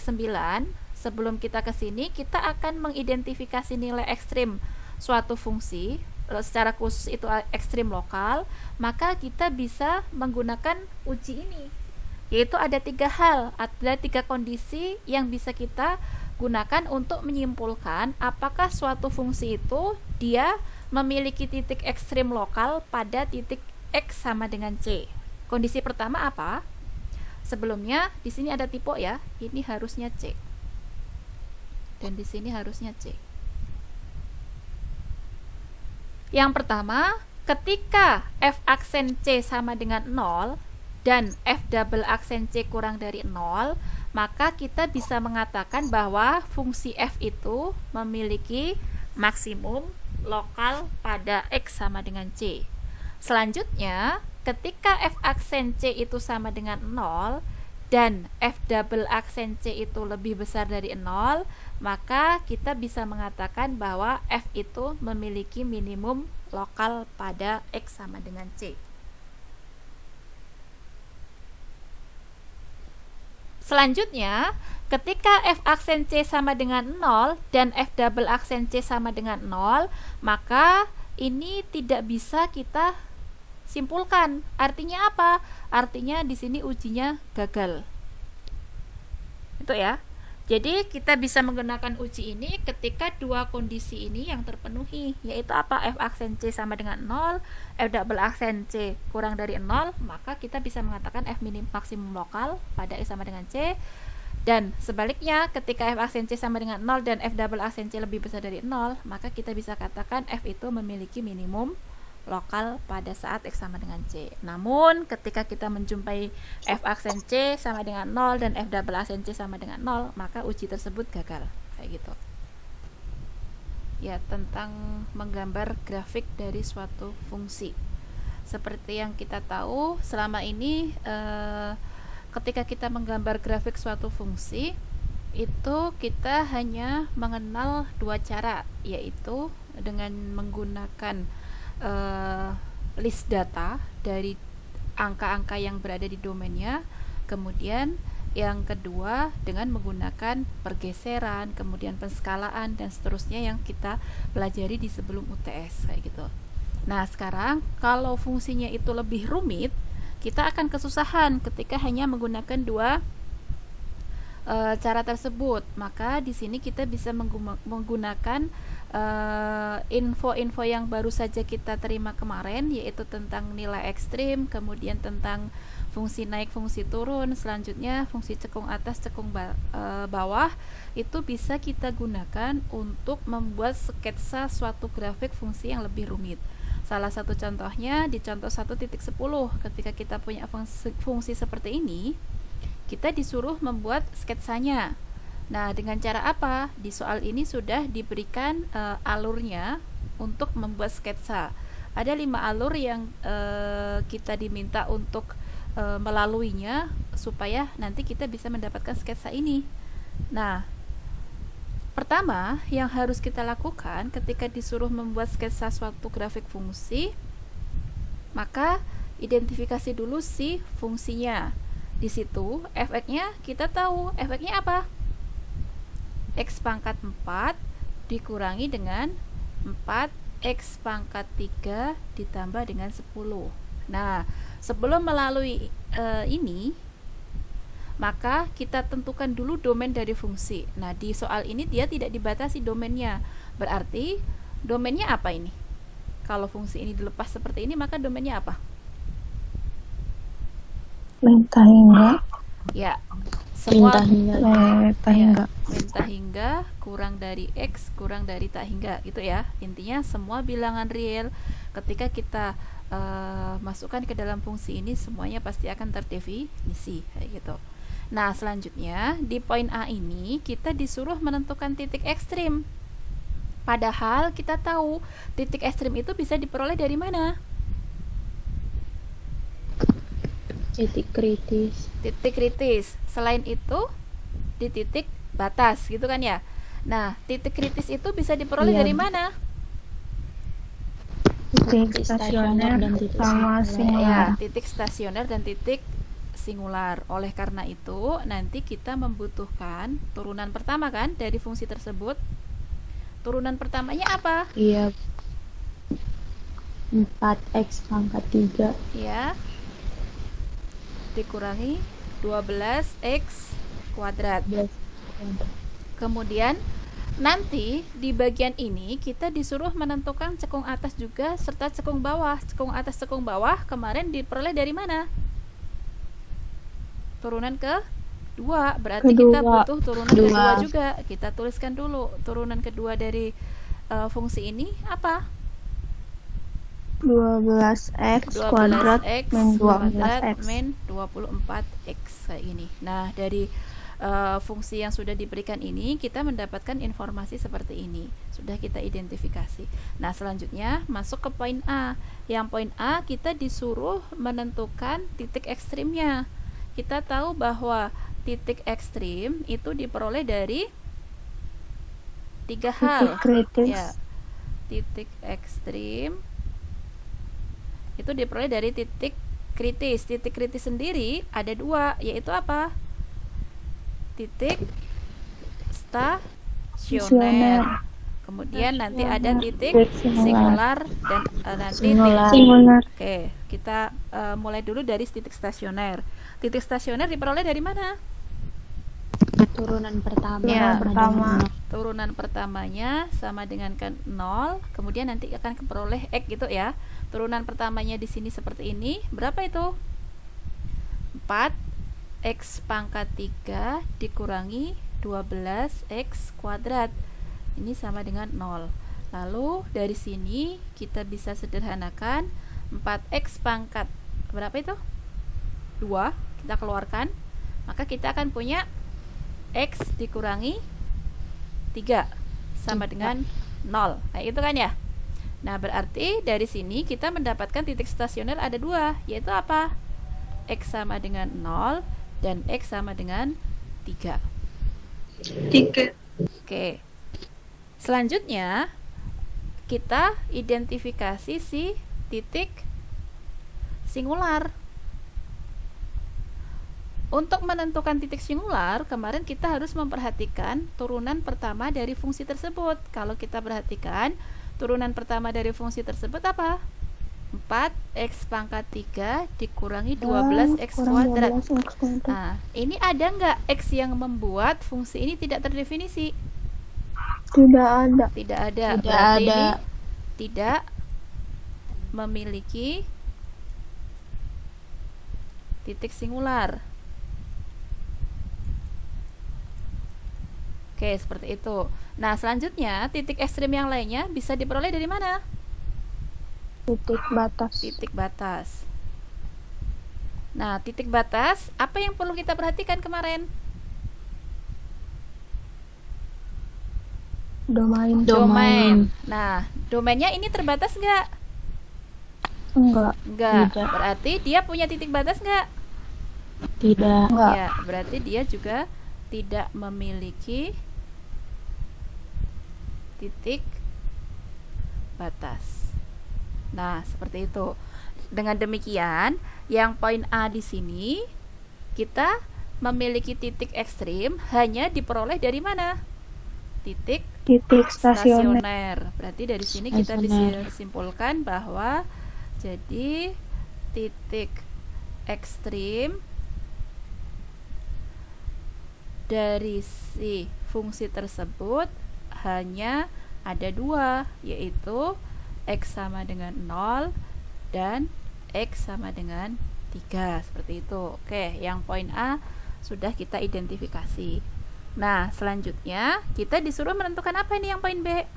X9, sebelum kita ke sini, kita akan mengidentifikasi nilai ekstrim suatu fungsi, secara khusus itu ekstrim lokal, maka kita bisa menggunakan uji ini. Yaitu ada 3 hal, ada 3 kondisi yang bisa kita gunakan untuk menyimpulkan apakah suatu fungsi itu dia memiliki titik ekstrim lokal pada titik X sama dengan C. Kondisi pertama apa? Sebelumnya di sini ada tipe ya, ini harusnya C. Dan di sini harusnya C. Yang pertama, ketika f aksen C sama dengan 0 dan f double aksen C kurang dari 0, maka kita bisa mengatakan bahwa fungsi f itu memiliki maksimum lokal pada X sama dengan C. Selanjutnya, ketika f aksen C itu sama dengan 0 dan f double aksen C itu lebih besar dari 0, maka kita bisa mengatakan bahwa f itu memiliki minimum lokal pada X sama dengan C. Selanjutnya, ketika f aksen C sama dengan 0 dan f double aksen C sama dengan 0, maka ini tidak bisa kita simpulkan. Artinya apa? Artinya di sini ujinya gagal. Itu ya. Jadi kita bisa menggunakan uji ini ketika dua kondisi ini yang terpenuhi, yaitu apa? F aksen C sama dengan 0, F double aksen C kurang dari 0, maka kita bisa mengatakan F minim maksimum lokal pada X sama dengan C. Dan sebaliknya, ketika F aksen C sama dengan 0 dan F double aksen C lebih besar dari 0, maka kita bisa katakan F itu memiliki minimum lokal pada saat X sama dengan C. Namun ketika kita menjumpai F aksen C sama dengan 0 dan F double aksen C sama dengan 0, maka uji tersebut gagal. Kayak gitu. Ya, tentang menggambar grafik dari suatu fungsi. Seperti yang kita tahu, selama ini ketika kita menggambar grafik suatu fungsi, itu kita hanya mengenal 2 cara, yaitu dengan menggunakan list data dari angka-angka yang berada di domainnya, kemudian yang kedua dengan menggunakan pergeseran, kemudian penskalaan dan seterusnya yang kita pelajari di sebelum UTS kayak gitu. Nah, sekarang kalau fungsinya itu lebih rumit, kita akan kesusahan ketika hanya menggunakan 2 cara tersebut. Maka di sini kita bisa menggunakan info-info yang baru saja kita terima kemarin, yaitu tentang nilai ekstrim, kemudian tentang fungsi naik, fungsi turun, selanjutnya fungsi cekung atas, cekung bawah. Itu bisa kita gunakan untuk membuat sketsa suatu grafik fungsi yang lebih rumit. Salah satu contohnya di contoh 1.10, ketika kita punya fungsi seperti ini, kita disuruh membuat sketsanya. Nah, dengan cara apa? Di soal ini sudah diberikan alurnya untuk membuat sketsa. Ada 5 alur yang kita diminta untuk melaluinya supaya nanti kita bisa mendapatkan sketsa ini. Nah, pertama yang harus kita lakukan ketika disuruh membuat sketsa suatu grafik fungsi, maka identifikasi dulu si fungsinya. Di situ efeknya kita tahu, efeknya apa? X pangkat 4 dikurangi dengan 4X pangkat 3 ditambah dengan 10. Nah, sebelum melalui ini, maka kita tentukan dulu domain dari fungsi. Nah, di soal ini dia tidak dibatasi domainnya. Berarti domainnya apa ini? Kalau fungsi ini dilepas seperti ini, maka domainnya apa? Minta hingga. Ya, semua hingga. minta hingga kurang dari X kurang dari tak hingga, gitu ya. Intinya semua bilangan real ketika kita masukkan ke dalam fungsi ini semuanya pasti akan terdefinisi kayak gitu. Nah, selanjutnya di poin A ini kita disuruh menentukan titik ekstrim. Padahal kita tahu titik ekstrim itu bisa diperoleh dari mana? Titik kritis. Titik kritis. Selain itu di titik batas, gitu kan ya. Nah, titik kritis itu bisa diperoleh dari mana? Titik stasioner sama singular. Ya, titik stasioner dan titik singular. Oleh karena itu, nanti kita membutuhkan turunan pertama kan dari fungsi tersebut. Turunan pertamanya apa? Iya. 4x pangkat 3. Ya. Dikurangi 12x kuadrat. Kemudian nanti di bagian ini kita disuruh menentukan cekung atas juga serta cekung bawah. Cekung atas, cekung bawah kemarin diperoleh dari mana? Turunan ke 2. Berarti kita butuh turunan kedua juga. Kita tuliskan dulu turunan kedua dari fungsi ini apa? 12x kuadrat min 12x min 24x kayak ini. Nah, dari fungsi yang sudah diberikan ini kita mendapatkan informasi seperti ini. Sudah kita identifikasi. Nah, selanjutnya masuk ke poin A. Yang poin A kita disuruh menentukan titik ekstrimnya. Kita tahu bahwa titik ekstrim itu diperoleh dari 3 hal. titik kritis. Ya. Titik ekstrim itu diperoleh dari titik kritis. Titik kritis sendiri ada 2, yaitu apa? Titik stasioner. Kemudian nanti ada titik singular dan nanti Singular. Oke, kita mulai dulu dari titik stasioner. Titik stasioner diperoleh dari mana? Turunan pertama. Ya, pertama. Turunan pertamanya sama dengan kan 0, kemudian nanti akan memperoleh x gitu ya. Turunan pertamanya di sini seperti ini. Berapa itu? 4x pangkat 3 dikurangi 12x kuadrat. Ini sama dengan 0. Lalu dari sini kita bisa sederhanakan 4x pangkat berapa itu? 2, kita keluarkan. Maka kita akan punya x dikurangi 3 sama dengan 0. Nah, itu kan ya. Nah, berarti dari sini kita mendapatkan titik stasioner ada 2, yaitu apa? X sama dengan 0 dan X sama dengan 3. 3. Oke. Selanjutnya kita identifikasi si titik singular. Untuk menentukan titik singular, kemarin kita harus memperhatikan turunan pertama dari fungsi tersebut. Kalau kita perhatikan, turunan pertama dari fungsi tersebut apa? 4x pangkat 3 dikurangi 12x kuadrat. Nah, ini ada nggak x yang membuat fungsi ini tidak terdefinisi? Tidak ada. Tidak ada. Tidak Berarti ada. ini tidak memiliki titik singular. Oke, seperti itu. Nah, selanjutnya titik ekstrim yang lainnya bisa diperoleh dari mana? Titik batas. Titik batas. Nah, titik batas, apa yang perlu kita perhatikan kemarin? Domain. Nah, domainnya ini terbatas nggak? Enggak. Nggak. Tidak. Berarti dia punya titik batas nggak? Tidak. Enggak. Ya, berarti dia juga tidak memiliki titik batas. Nah, seperti itu. Dengan demikian, yang poin A di sini kita memiliki titik ekstrim hanya diperoleh dari mana? Titik stasioner. stasioner. Berarti dari sini kita bisa simpulkan bahwa jadi titik ekstrim dari si fungsi tersebut hanya ada 2, yaitu x sama dengan 0 dan x sama dengan 3, seperti itu. Oke, yang poin A sudah kita identifikasi. Nah, selanjutnya kita disuruh menentukan apa ini yang poin B?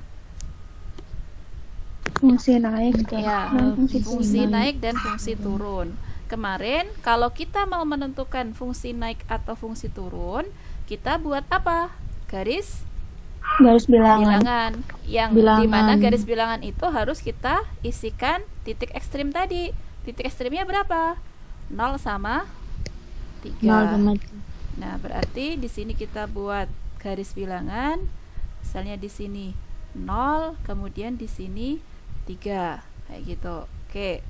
Fungsi naik Ya, dan fungsi naik dan fungsi turun. Kemarin kalau kita mau menentukan fungsi naik atau fungsi turun, kita buat apa? Garis bilangan. Yang dimana garis bilangan itu harus kita isikan titik ekstrim tadi. Titik ekstrimnya berapa? 0 sama 3. 0 sama Nah, berarti di sini kita buat garis bilangan. Misalnya di sini 0, kemudian di sini 3. Kayak gitu. Oke.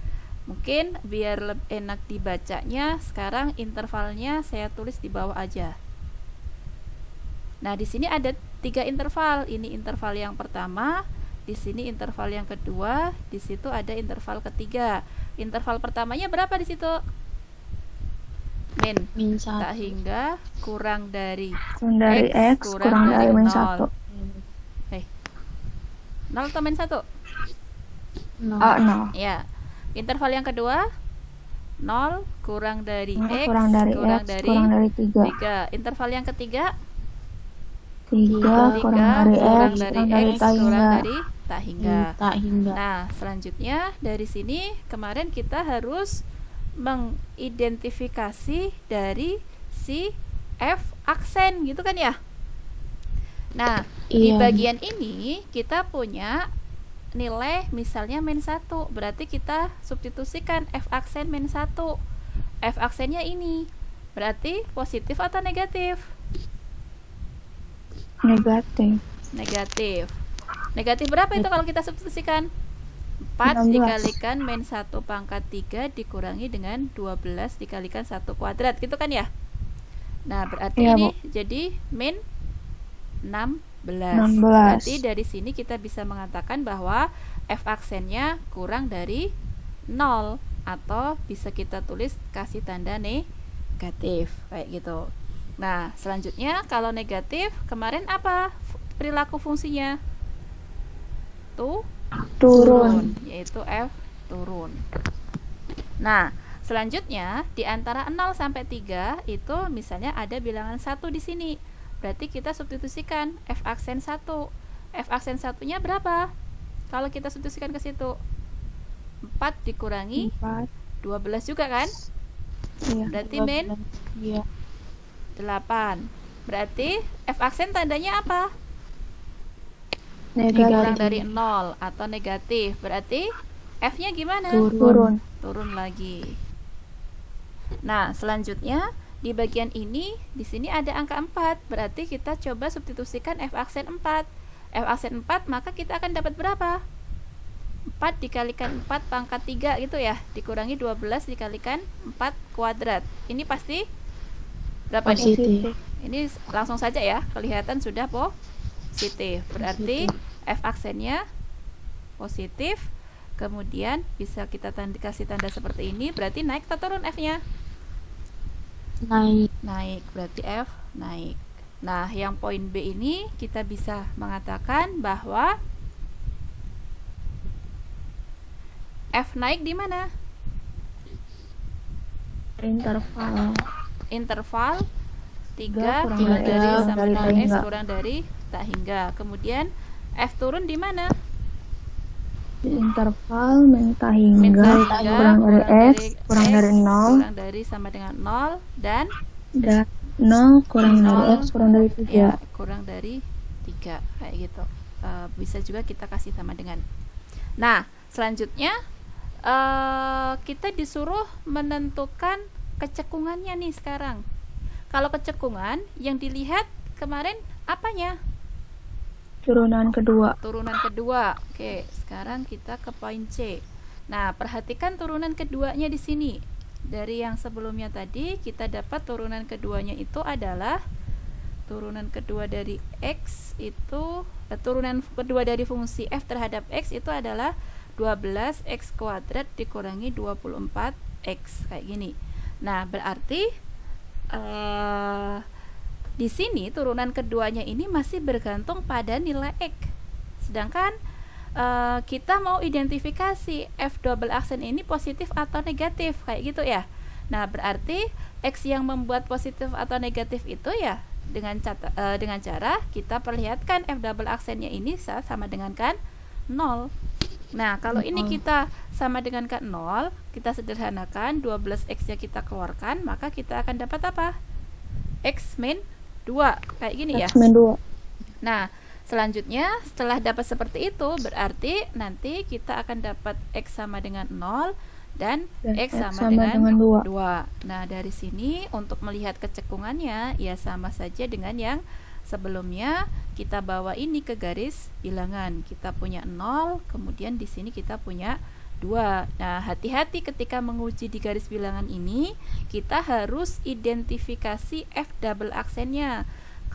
Mungkin biar lebih enak dibacanya, sekarang intervalnya saya tulis di bawah aja. Nah, di sini ada 3 interval. Ini interval yang pertama, di sini interval yang kedua, di situ ada interval ketiga. Interval pertamanya berapa di situ? Min min tak 1. hingga kurang dari Kurang dari X, kurang dari min 1. 0 atau min 1? 0. Ya. Interval yang kedua 0 kurang dari X Kurang dari kurang X, dari kurang dari 3. 3. Interval yang ketiga 3, kurang dari X, kurang dari tak kurang hingga. dari tak hingga. Tak hingga. Nah, selanjutnya dari sini kemarin kita harus mengidentifikasi dari si F aksen gitu kan ya. Nah, di Iya. bagian ini kita punya nilai misalnya min 1, berarti kita substitusikan F aksen min 1. F aksennya ini berarti positif atau negatif? Negatif. Negatif. Negatif berapa itu kalau kita substitusikan? 4 16. dikalikan min 1 pangkat 3 dikurangi dengan 12 dikalikan 1 kuadrat gitu kan ya. Nah, berarti Iya, ini Bu. jadi min 16. 16. Berarti dari sini kita bisa mengatakan bahwa F aksennya kurang dari 0, atau bisa kita tulis kasih tanda negatif kayak gitu. Nah, selanjutnya kalau negatif, kemarin apa perilaku fungsinya? Turun. Yaitu F turun. Nah, selanjutnya di antara 0 sampai 3 itu misalnya ada bilangan 1 di sini. Berarti kita substitusikan F aksen 1. F aksen 1-nya berapa? Kalau kita substitusikan ke situ 4 dikurangi 4. 12 juga kan? Iya. Berarti min Iya. 8. Berarti F aksen tandanya apa? Negatif. Kurang dari 0 atau negatif. Berarti F-nya gimana? Turun. Turun lagi. Nah, selanjutnya di bagian ini, di sini ada angka 4. Berarti kita coba substitusikan F aksen 4. F aksen 4, maka kita akan dapat berapa? 4 dikalikan 4 pangkat 3 gitu ya. Dikurangi 12 dikalikan 4 kuadrat. Ini pasti berapa nih? Positif. Ini langsung saja ya, kelihatan sudah positif. Berarti F aksennya positif. Kemudian bisa kita kasih tanda seperti ini. Berarti naik atau turun F-nya? Naik. Naik, berarti F naik. Nah, yang poin B ini kita bisa mengatakan bahwa F naik di mana? Interval. Interval 3 kurang kurang dari dari X, sama dari dengan tak X hingga. kurang dari tak hingga. Kemudian F turun di mana? Di interval min tak hingga, Minta kurang dari X, kurang dari 0, kurang dari sama dengan 0, dan dan 0 kurang dari 0, X, kurang dari 3. ya, kurang dari 3 kayak gitu. Bisa juga kita kasih sama dengan. Nah, selanjutnya kita disuruh menentukan kecekungannya nih sekarang. Kalau kecekungan yang dilihat kemarin apanya? Turunan kedua. Turunan kedua. Oke, sekarang kita ke poin C. Nah, perhatikan turunan keduanya di sini. Dari yang sebelumnya tadi kita dapat turunan keduanya itu adalah turunan kedua dari X itu turunan kedua dari fungsi F terhadap X itu adalah 12x kuadrat dikurangi 24x kayak gini. Nah, berarti di sini turunan keduanya ini masih bergantung pada nilai X. Sedangkan kita mau identifikasi F double aksen ini positif atau negatif kayak gitu ya. Nah, berarti X yang membuat positif atau negatif itu ya dengan cara kita perlihatkan F double aksennya ini sama dengan kan 0. Nah, kalau ini kita sama dengan kan 0, kita sederhanakan 12x-nya kita keluarkan, maka kita akan dapat apa? X min 2 kayak gini ya. X min 2. Nah, selanjutnya setelah dapat seperti itu berarti nanti kita akan dapat X sama dengan 0 dan X sama dengan 2. Nah, dari sini untuk melihat kecekungannya ya sama saja dengan yang sebelumnya. Kita bawa ini ke garis bilangan. Kita punya 0, kemudian di sini kita punya 2. Nah, hati-hati ketika menguji di garis bilangan ini, kita harus identifikasi F double aksennya.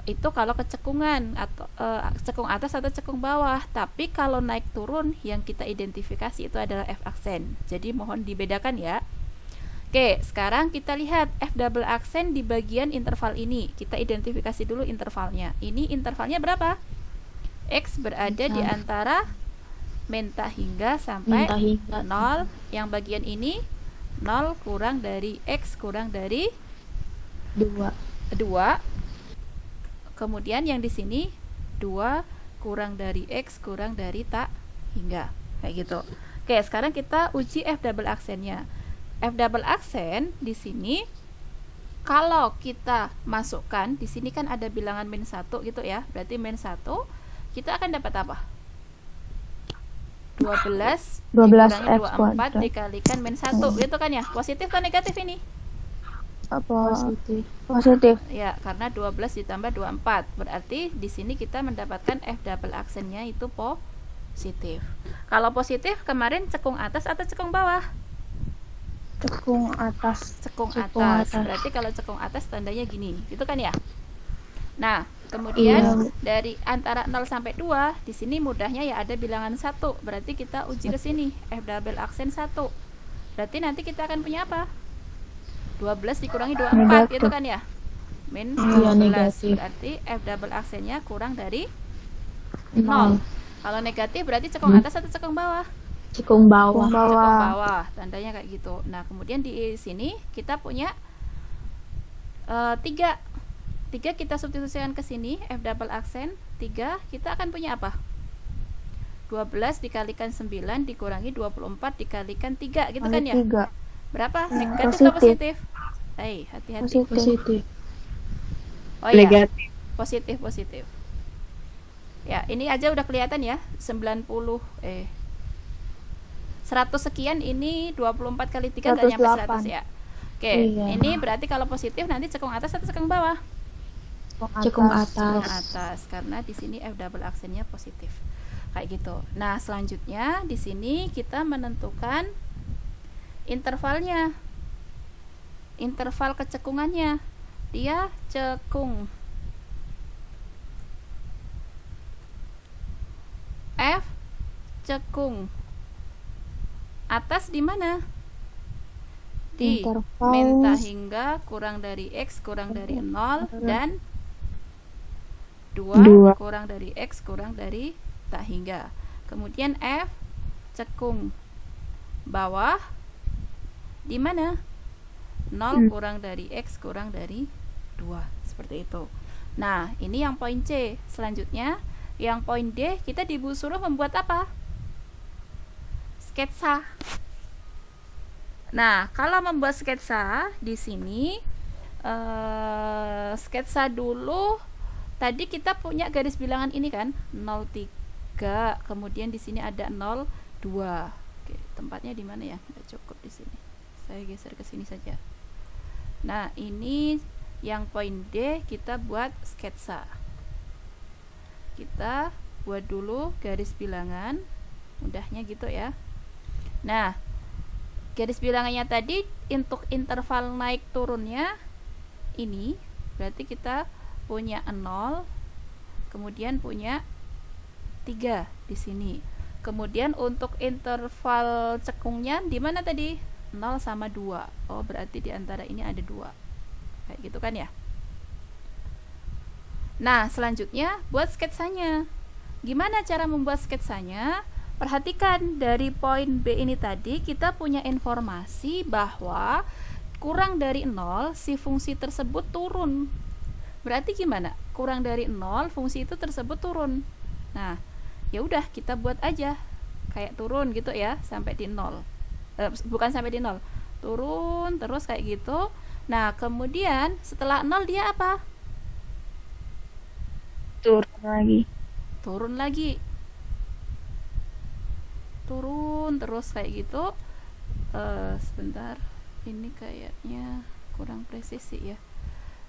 Itu kalau kecekungan atau cekung atas atau cekung bawah. Tapi kalau naik turun yang kita identifikasi itu adalah F aksen. Jadi mohon dibedakan ya. Oke, sekarang kita lihat F double aksen di bagian interval ini. Kita identifikasi dulu intervalnya. Ini intervalnya berapa? X berada di antara menta hingga sampai Minta hingga 0. Yang bagian ini 0 kurang dari X kurang dari 2. 2. Kemudian yang di sini 2 kurang dari X kurang dari tak hingga. Kayak gitu. Oke, sekarang kita uji F double aksennya. F double aksen di sini kalau kita masukkan, di sini kan ada bilangan min 1 gitu ya. Berarti min 1 kita akan dapat apa? 12 dikurangi X 24 dikalikan min 1 gitu kan ya. Positif atau negatif ini? Apa? Positif. Positif. Ya, karena 12 ditambah 24. Berarti di sini kita mendapatkan F double aksennya itu positif. Kalau positif kemarin cekung atas atau cekung bawah? Cekung atas. Cekung Cekung atas. atas. Berarti kalau cekung atas tandanya gini. Gitu kan ya? Nah, kemudian dari antara 0 sampai 2, di sini mudahnya ya ada bilangan 1. Berarti kita uji ke sini, F double aksen 1. Berarti nanti kita akan punya apa? 12 dikurangi 24 gitu kan ya? Min Iya, 12. negatif. Berarti F double aksennya kurang dari 0. 0. Kalau negatif berarti cekung atas atau cekung bawah? Cekung bawah. Cekung bawah, tandanya kayak gitu. Nah, kemudian di sini kita punya 3 kita substitusikan ke sini, F double aksen 3, kita akan punya apa? 12 dikalikan 9 dikurangi 24 dikalikan 3 gitu kan ya? 3. Berapa? Ya, Negatif atau positif? Hati-hati. Positif. Oh iya, Negatif. positif. Ya, ini aja udah kelihatan ya, 100 sekian, ini 24 kali 3 nggak nyampe 100 ya. Oke, Iya. ini berarti kalau positif nanti cekung atas atau cekung bawah? Cekung Cekung atas. atas, karena di sini F double aksennya positif. Kayak gitu. Nah, selanjutnya di sini kita menentukan intervalnya. Interval kecekungannya. Dia cekung F cekung atas di mana? Di Interval menta hingga kurang dari X kurang dari 0 dan 2 2. kurang dari X kurang dari tak hingga. Kemudian F cekung bawah di mana? 0 kurang dari X kurang dari 2. Seperti itu. Nah, ini yang poin C. Selanjutnya, yang poin D kita disuruh membuat apa? Sketsa. Nah, kalau membuat sketsa di sini sketsa dulu. Tadi kita punya garis bilangan ini kan, 03. Kemudian di sini ada 02. Oke, tempatnya di mana ya? Nggak cukup di sini. Saya geser ke sini saja. Nah, ini yang poin D kita buat sketsa. Kita buat dulu garis bilangan. Mudahnya gitu ya. Nah, garis bilangannya tadi untuk interval naik turunnya ini berarti kita punya 0, kemudian punya 3 di sini. Kemudian untuk interval cekungnya di mana tadi? 0 sama 2. Oh, berarti di antara ini ada 2. Kayak gitu kan ya? Nah, selanjutnya buat sketsanya. Gimana cara membuat sketsanya? Perhatikan dari poin B ini tadi kita punya informasi bahwa kurang dari 0 si fungsi tersebut turun. Berarti gimana? Kurang dari 0 fungsi itu tersebut turun. Nah, ya udah kita buat aja kayak turun gitu ya sampai di 0. Bukan sampai di 0. Turun terus kayak gitu. Nah, kemudian setelah 0 dia apa? Turun lagi. Turun terus kayak gitu. Sebentar, ini kayaknya kurang presisi ya.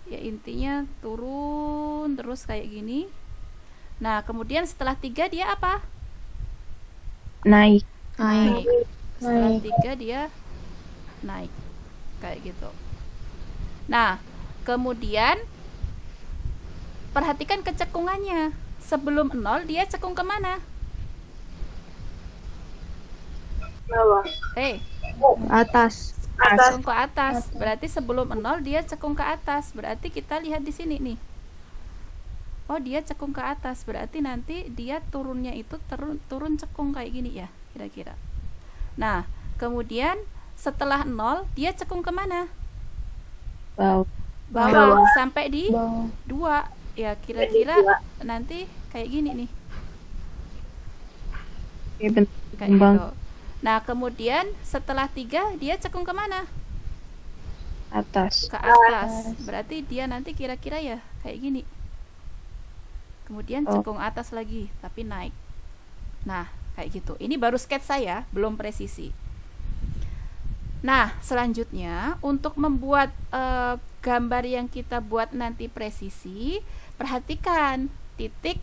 Ya intinya turun terus kayak gini. Nah, kemudian setelah 3 dia apa? Naik. Setelah Naik. 3 dia naik kayak gitu. Nah, kemudian perhatikan kecekungannya. Sebelum 0 dia cekung kemana? Bawah. Atas. Cekung ke atas. Berarti sebelum 0 dia cekung ke atas. Berarti kita lihat di sini nih. Oh, dia cekung ke atas. Berarti nanti dia turunnya itu turun cekung kayak gini ya, kira-kira. Nah, kemudian setelah 0 dia cekung kemana? Bawah sampai di 2. Ya, kira-kira nanti kayak gini nih. Kayak gitu. Nah, kemudian setelah 3 dia cekung kemana? Atas. Ke atas. Berarti dia nanti kira-kira ya kayak gini. Kemudian cekung atas lagi, tapi naik. Nah, kayak gitu. Ini baru sketsa ya, belum presisi. Nah, selanjutnya untuk membuat gambar yang kita buat nanti presisi, perhatikan titik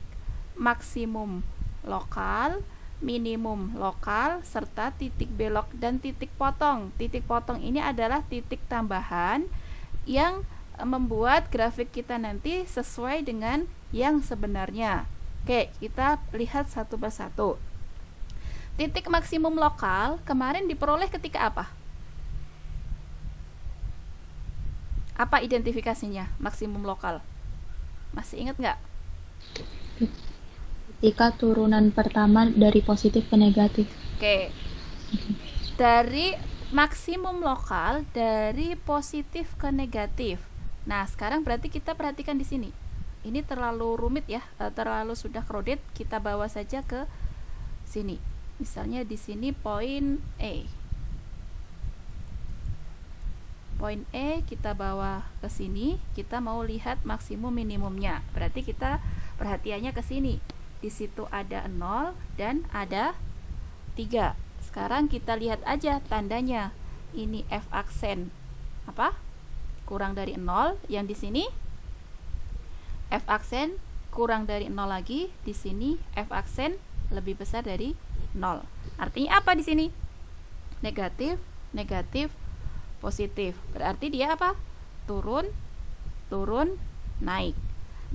maksimum lokal, minimum lokal, serta titik belok dan titik potong. Titik potong ini adalah titik tambahan yang membuat grafik kita nanti sesuai dengan yang sebenarnya. Oke, kita lihat satu persatu. Titik maksimum lokal kemarin diperoleh ketika apa? Apa identifikasinya maksimum lokal? Masih ingat nggak? Ketika turunan pertama dari positif ke negatif. Oke. Dari maksimum lokal dari positif ke negatif. Nah, sekarang berarti kita perhatikan di sini. Ini terlalu rumit ya, terlalu sudah crowded. Kita bawa saja ke sini. Misalnya di sini poin E. Poin E kita bawa ke sini. Kita mau lihat maksimum minimumnya. Berarti kita perhatiannya ke sini. Di situ ada 0 dan ada 3. Sekarang kita lihat aja tandanya. Ini F aksen apa? Kurang dari 0. Yang di sini F aksen kurang dari 0 lagi. Di sini F aksen lebih besar dari 0. Artinya apa di sini? Negatif, negatif, positif. Berarti dia apa? Turun, turun, naik.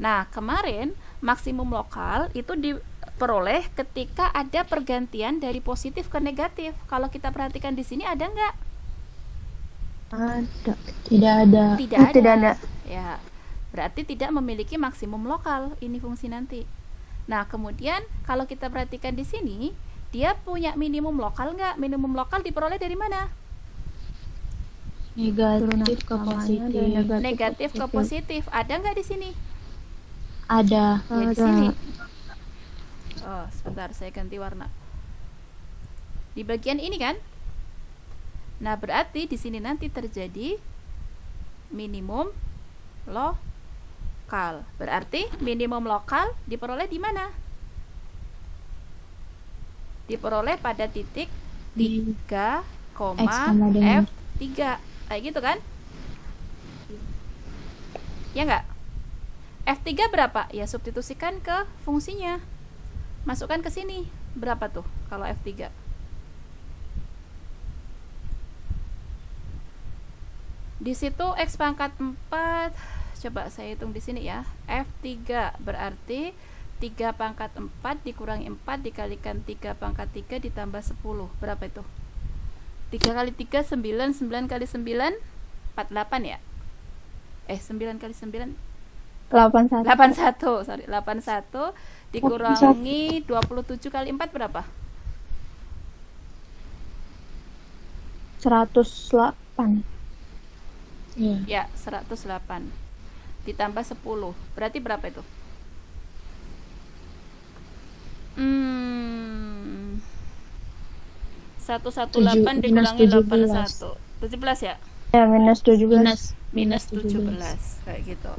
Nah, kemarin maksimum lokal itu diperoleh ketika ada pergantian dari positif ke negatif. Kalau kita perhatikan di sini ada nggak? Ada. Tidak ada. Tidak ada. Ya, berarti tidak memiliki maksimum lokal. Ini fungsi nanti. Nah, kemudian kalau kita perhatikan di sini, dia punya minimum lokal nggak? Minimum lokal diperoleh dari mana? Negatif ke positif. Negatif ke positif. Ada nggak di sini? Ada. Ya, di sini. Oh, sebentar, saya ganti warna. Di bagian ini kan? Nah, berarti di sini nanti terjadi minimum lokal. Berarti minimum lokal diperoleh di mana? Diperoleh pada titik 3, F3. Kayak gitu kan? Ya enggak? F3 berapa? Ya substitusikan ke fungsinya. Masukkan ke sini. Berapa tuh kalau F3? Di situ X pangkat 4. Coba saya hitung di sini ya. F3 berarti 3 pangkat 4 dikurangi 4 dikalikan 3 pangkat 3 ditambah 10. Berapa itu? 3 kali 3 9, 9 kali 9 48 ya? 9 kali 9 81. 81, sorry, 81 dikurangi 27 kali 4 berapa? 108. Iya. Ya, 108 ditambah 10. Berarti berapa itu? 118 dikurangi 81. 17 ya? Ya, minus 17. Minus 17 kayak gitu.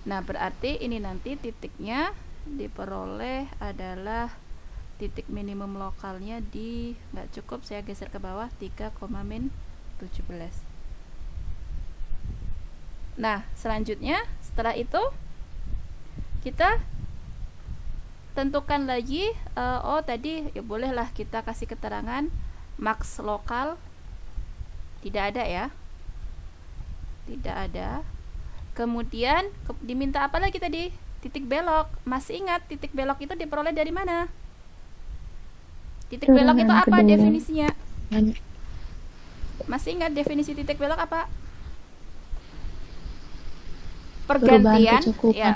Nah, berarti ini nanti titiknya diperoleh adalah titik minimum lokalnya di, nggak cukup, saya geser ke bawah, 3,-17. Nah, selanjutnya setelah itu kita tentukan lagi, tadi ya bolehlah kita kasih keterangan Maks lokal tidak ada ya, tidak ada. Kemudian diminta apa lagi tadi? Titik belok. Masih ingat titik belok itu diperoleh dari mana? Titik belok itu Turunan apa kedua. definisinya? Masih ingat definisi titik belok apa? Pergantian, kecekungan. ya,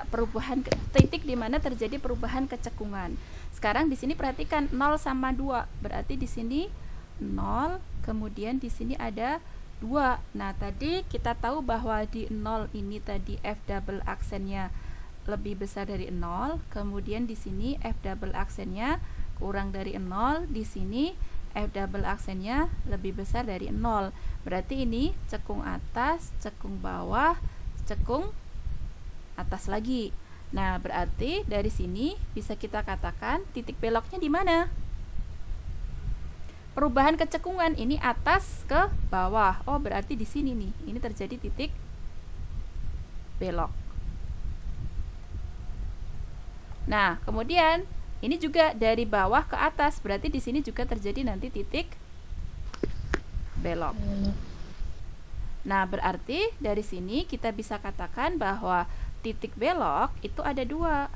titik di mana terjadi perubahan kecekungan. Sekarang di sini perhatikan 0 sama 2. Berarti di sini 0, kemudian di sini ada 2. Nah, tadi kita tahu bahwa di 0 ini tadi F double aksennya lebih besar dari 0, kemudian di sini F double aksennya kurang dari 0, di sini F double aksennya lebih besar dari 0. Berarti ini cekung atas, cekung bawah, cekung atas lagi. Nah, berarti dari sini bisa kita katakan titik beloknya di mana? Perubahan kecekungan ini atas ke bawah. Oh, berarti di sini nih. Ini terjadi titik belok. Nah, kemudian ini juga dari bawah ke atas. Berarti di sini juga terjadi nanti titik belok. Nah, berarti dari sini kita bisa katakan bahwa titik belok itu ada 2.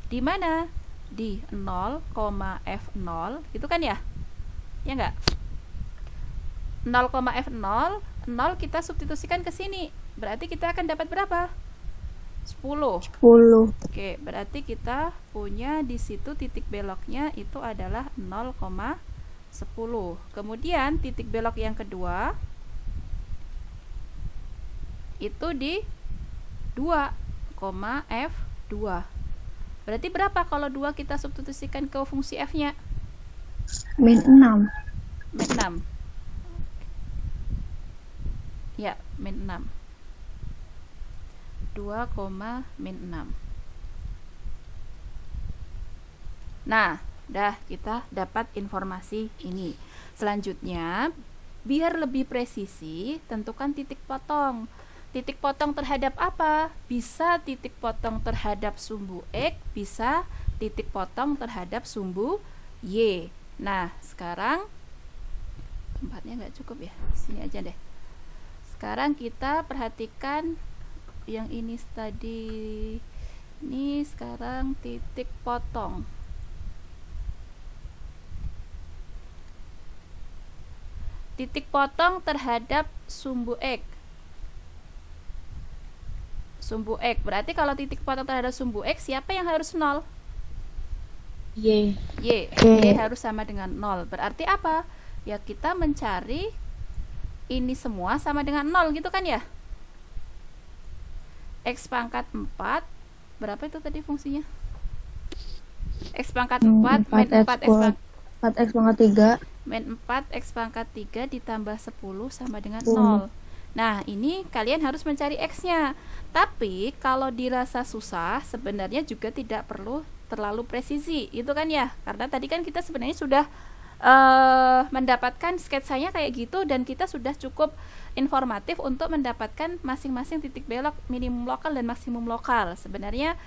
Di mana? Di 0, F0, gitu kan ya? Ya enggak? 0, F0, 0 kita substitusikan ke sini. Berarti kita akan dapat berapa? 10. 10. Oke, berarti kita punya di situ titik beloknya itu adalah 0,10. Kemudian titik belok yang kedua itu di 2, F2. Berarti berapa kalau 2 kita substitusikan ke fungsi F-nya? Min 6. Min 6. Ya, min 6. 2, min 6. Nah, dah kita dapat informasi ini. Selanjutnya, biar lebih presisi, tentukan titik potong. Titik potong terhadap apa? Bisa titik potong terhadap sumbu X, bisa titik potong terhadap sumbu Y. Nah, sekarang tempatnya nggak cukup ya, sini aja deh. Sekarang kita perhatikan yang ini tadi. Ini sekarang titik potong. Titik potong terhadap sumbu X. Sumbu X. Berarti kalau titik potong terhadap sumbu X, siapa yang harus 0? Y. Y. Y harus sama dengan 0. Berarti apa? Ya, kita mencari ini semua sama dengan 0 gitu kan ya? X pangkat 4. Berapa itu tadi fungsinya? X pangkat 4 min 4 4x pangkat 3. min 4 X pangkat 3 ditambah 10 sama dengan 0. Nah, ini kalian harus mencari X-nya. Tapi kalau dirasa susah, sebenarnya juga tidak perlu terlalu presisi, itu kan ya? Karena tadi kan kita sebenarnya sudah mendapatkan sketsanya kayak gitu, dan kita sudah cukup informatif untuk mendapatkan masing-masing titik belok minimum lokal dan maksimum lokal. Sebenarnya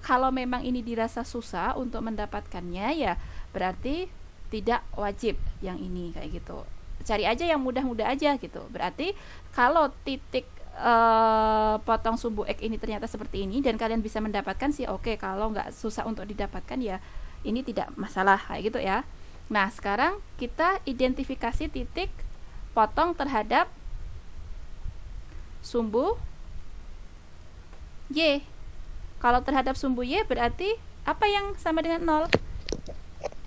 kalau memang ini dirasa susah untuk mendapatkannya, ya berarti tidak wajib yang ini kayak gitu. Cari aja yang mudah-mudah aja gitu. Berarti kalau titik potong sumbu X ini ternyata seperti ini dan kalian bisa mendapatkan sih oke. Kalau nggak susah untuk didapatkan ya ini tidak masalah kayak gitu ya. Nah, sekarang kita identifikasi titik potong terhadap sumbu Y. Kalau terhadap sumbu Y berarti apa yang sama dengan 0?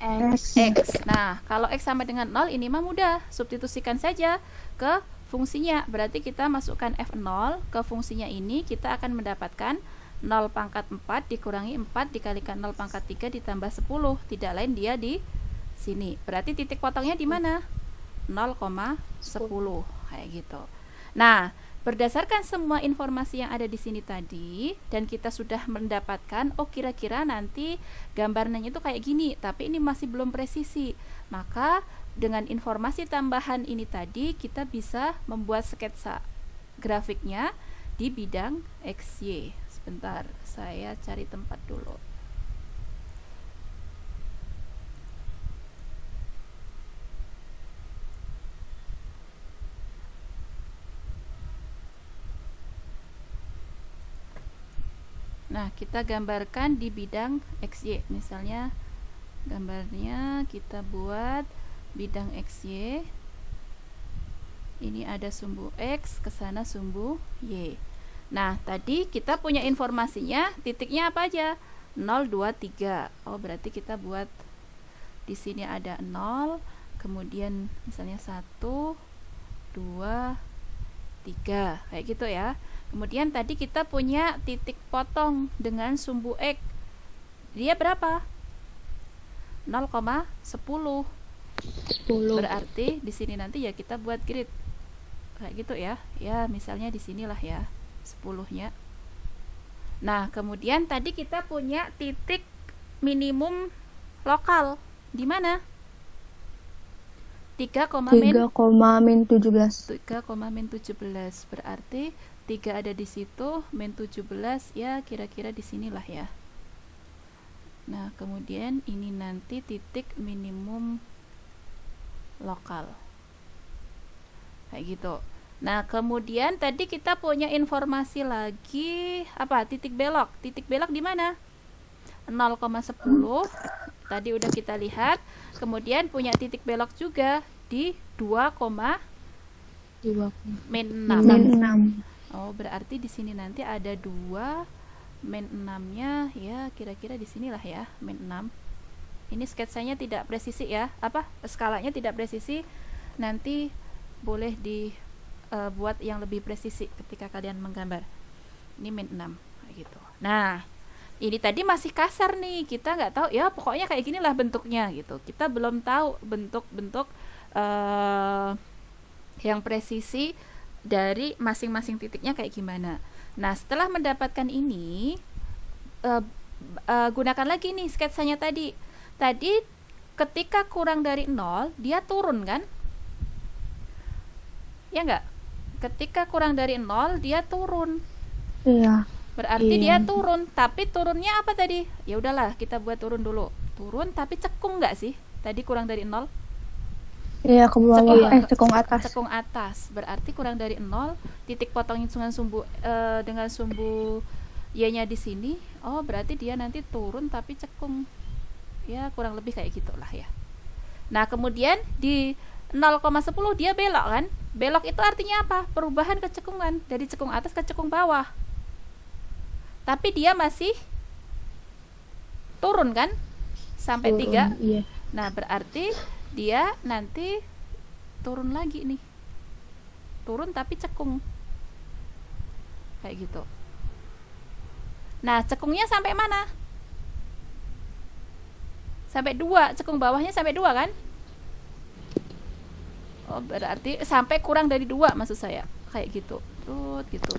X. Nah, kalau X sama dengan 0 ini mah mudah, substitusikan saja ke fungsinya. Berarti kita masukkan F0 ke fungsinya ini, kita akan mendapatkan 0 pangkat 4 dikurangi 4 dikalikan 0 pangkat 3 ditambah 10. Tidak lain dia di sini. Berarti titik potongnya di mana? 0,10 kayak gitu. Nah, berdasarkan semua informasi yang ada di sini tadi dan kita sudah mendapatkan kira-kira nanti gambarnya itu kayak gini, tapi ini masih belum presisi. Maka dengan informasi tambahan ini tadi kita bisa membuat sketsa grafiknya di bidang XY. Sebentar, saya cari tempat dulu. Nah, kita gambarkan di bidang XY. Misalnya gambarnya kita buat bidang XY. Ini ada sumbu X, ke sana sumbu Y. Nah, tadi kita punya informasinya, titiknya apa aja? 0, 2, 3. Oh, berarti kita buat di sini ada 0, kemudian misalnya 1, 2, 3. Kayak gitu ya. Kemudian tadi kita punya titik potong dengan sumbu X. Dia berapa? 0,10. 10. Berarti di sini nanti ya kita buat grid. Kayak gitu ya. Ya, misalnya di sinilah ya 10-nya. Nah, kemudian tadi kita punya titik minimum lokal. Di mana? 3, min 17. 3,-17. Berarti 3 ada di situ, min 17 ya kira-kira di sinilah ya. Nah, kemudian ini nanti titik minimum lokal. Kayak gitu. Nah, kemudian tadi kita punya informasi lagi apa? Titik belok. Titik belok di mana? 0,10. Tadi udah kita lihat. Kemudian punya titik belok juga di 2, min 6. Min 6. Oh, berarti di sini nanti ada 2 min 6-nya ya kira-kira di sinilah ya, min 6. Ini sketsanya tidak presisi ya. Apa? Skalanya tidak presisi. Nanti boleh dibuat yang lebih presisi ketika kalian menggambar. Ini min 6 gitu. Nah, ini tadi masih kasar nih, kita nggak tahu ya, pokoknya kayak ginilah bentuknya gitu. Kita belum tahu bentuk-bentuk yang presisi dari masing-masing titiknya kayak gimana. Nah, setelah mendapatkan ini, gunakan lagi nih sketsanya tadi. Tadi ketika kurang dari 0, dia turun kan? Ya nggak? Ketika kurang dari 0, dia turun. Iya. Berarti Iya. dia turun, tapi turunnya apa tadi? Ya udahlah, kita buat turun dulu. Turun tapi cekung nggak sih? Tadi kurang dari 0. Iya, ke bawah. Cekung atas. Cekung atas. Berarti kurang dari 0, titik potongnya dengan sumbu Y-nya di sini. Oh, berarti dia nanti turun tapi cekung. Ya, kurang lebih kayak gitulah ya. Nah, kemudian di 0,10 dia belok kan? Belok itu artinya apa? Perubahan kecekungan dari cekung atas ke cekung bawah. Tapi dia masih turun kan? Sampai 3. Iya. Nah, berarti dia nanti turun lagi nih. Turun tapi cekung. Kayak gitu. Nah, cekungnya sampai mana? Sampai 2. Cekung bawahnya sampai 2 kan? Oh, berarti sampai kurang dari 2 maksud saya. Kayak gitu. Terus gitu.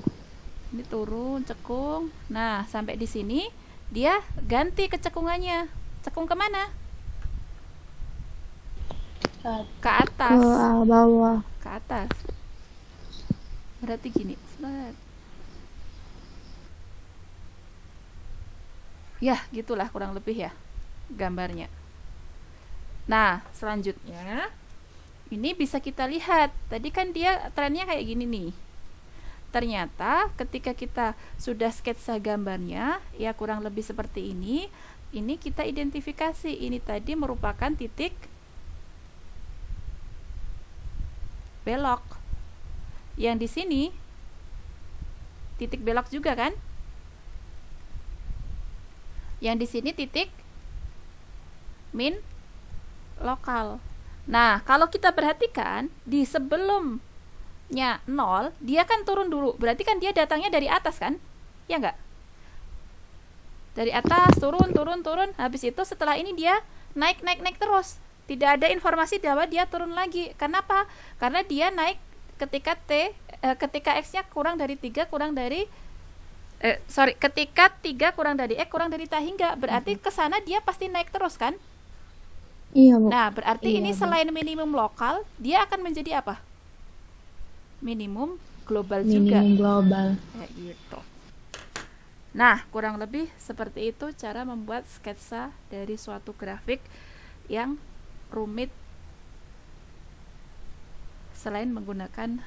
Ini turun, cekung. Nah, sampai di sini dia ganti kecekungannya. Cekung kemana? Ke atas. Ke bawah. Ke atas. Berarti gini. Ya, gitulah kurang lebih ya gambarnya. Nah, selanjutnya ini bisa kita lihat. Tadi kan dia trennya kayak gini nih. Ternyata ketika kita sudah sketsa gambarnya, ya kurang lebih seperti ini kita identifikasi. Ini tadi merupakan titik belok. Yang di sini titik belok juga kan? Yang di sini titik min lokal. Nah, kalau kita perhatikan di sebelumnya 0, dia kan turun dulu. Berarti kan dia datangnya dari atas kan? Ya enggak? Dari atas turun. Habis itu setelah ini dia naik terus. Tidak ada informasi bahwa dia turun lagi. Kenapa? Karena dia naik ketika ketika X-nya kurang dari 3 ketika 3 kurang dari X kurang dari hingga. Berarti ke sana dia pasti naik terus kan? Iya, Bu. Nah, berarti Iya, ini Bu. selain minimum lokal, dia akan menjadi apa? Minimum global juga. Minimum global. Kayak gitu. Nah, kurang lebih seperti itu cara membuat sketsa dari suatu grafik yang rumit selain menggunakan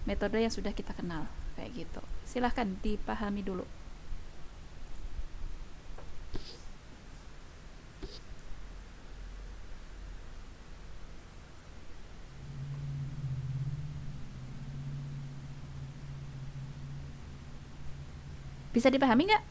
metode yang sudah kita kenal. Kayak gitu. Silahkan dipahami dulu. Bisa dipahami nggak?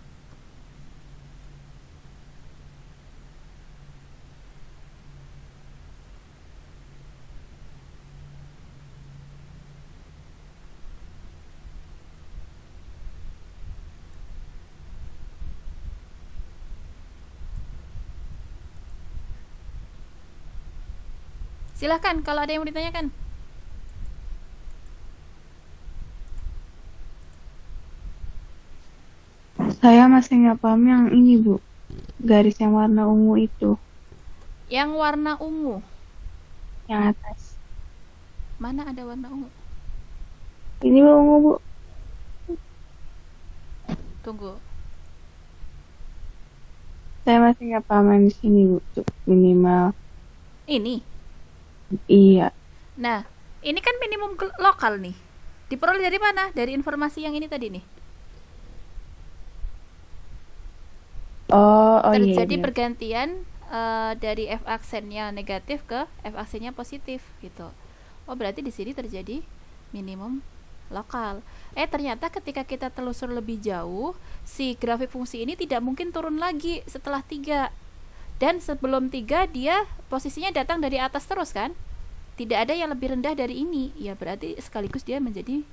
Silahkan kalau ada yang mau ditanyakan. Saya masih nggak paham yang ini, Bu. Garis yang warna ungu itu, Yang warna ungu, yang atas. mana ada warna ungu? Ini Bu, ungu, Bu. Tunggu. Saya masih nggak paham yang di sini, Bu. Minimal. Ini. Iya. Nah, ini kan minimum lokal nih. Diperoleh dari mana? Dari informasi yang ini tadi nih. Oh iya. Terjadi Iya. pergantian dari F aksennya negatif ke F aksennya positif gitu. Oh, berarti di sini terjadi minimum lokal. Ternyata ketika kita telusur lebih jauh, si grafik fungsi ini tidak mungkin turun lagi setelah 3. Dan sebelum 3 dia posisinya datang dari atas terus kan? Tidak ada yang lebih rendah dari ini. Ya berarti sekaligus dia menjadi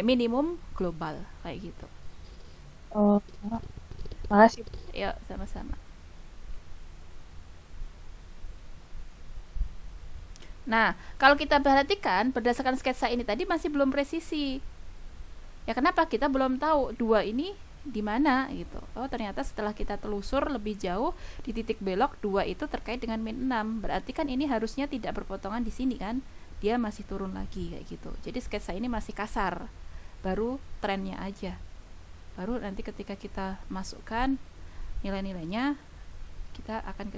minimum global kayak gitu. Oh, makasih. Yuk, sama-sama. Nah, kalau kita perhatikan berdasarkan sketsa ini tadi masih belum presisi. Ya kenapa? Kita belum tahu 2 ini di mana gitu. Oh, ternyata setelah kita telusur lebih jauh di titik belok 2 itu terkait dengan min 6. Berarti kan ini harusnya tidak berpotongan di sini kan? Dia masih turun lagi kayak gitu. Jadi sketsa ini masih kasar. Baru trennya aja. Baru nanti ketika kita masukkan nilai-nilainya kita akan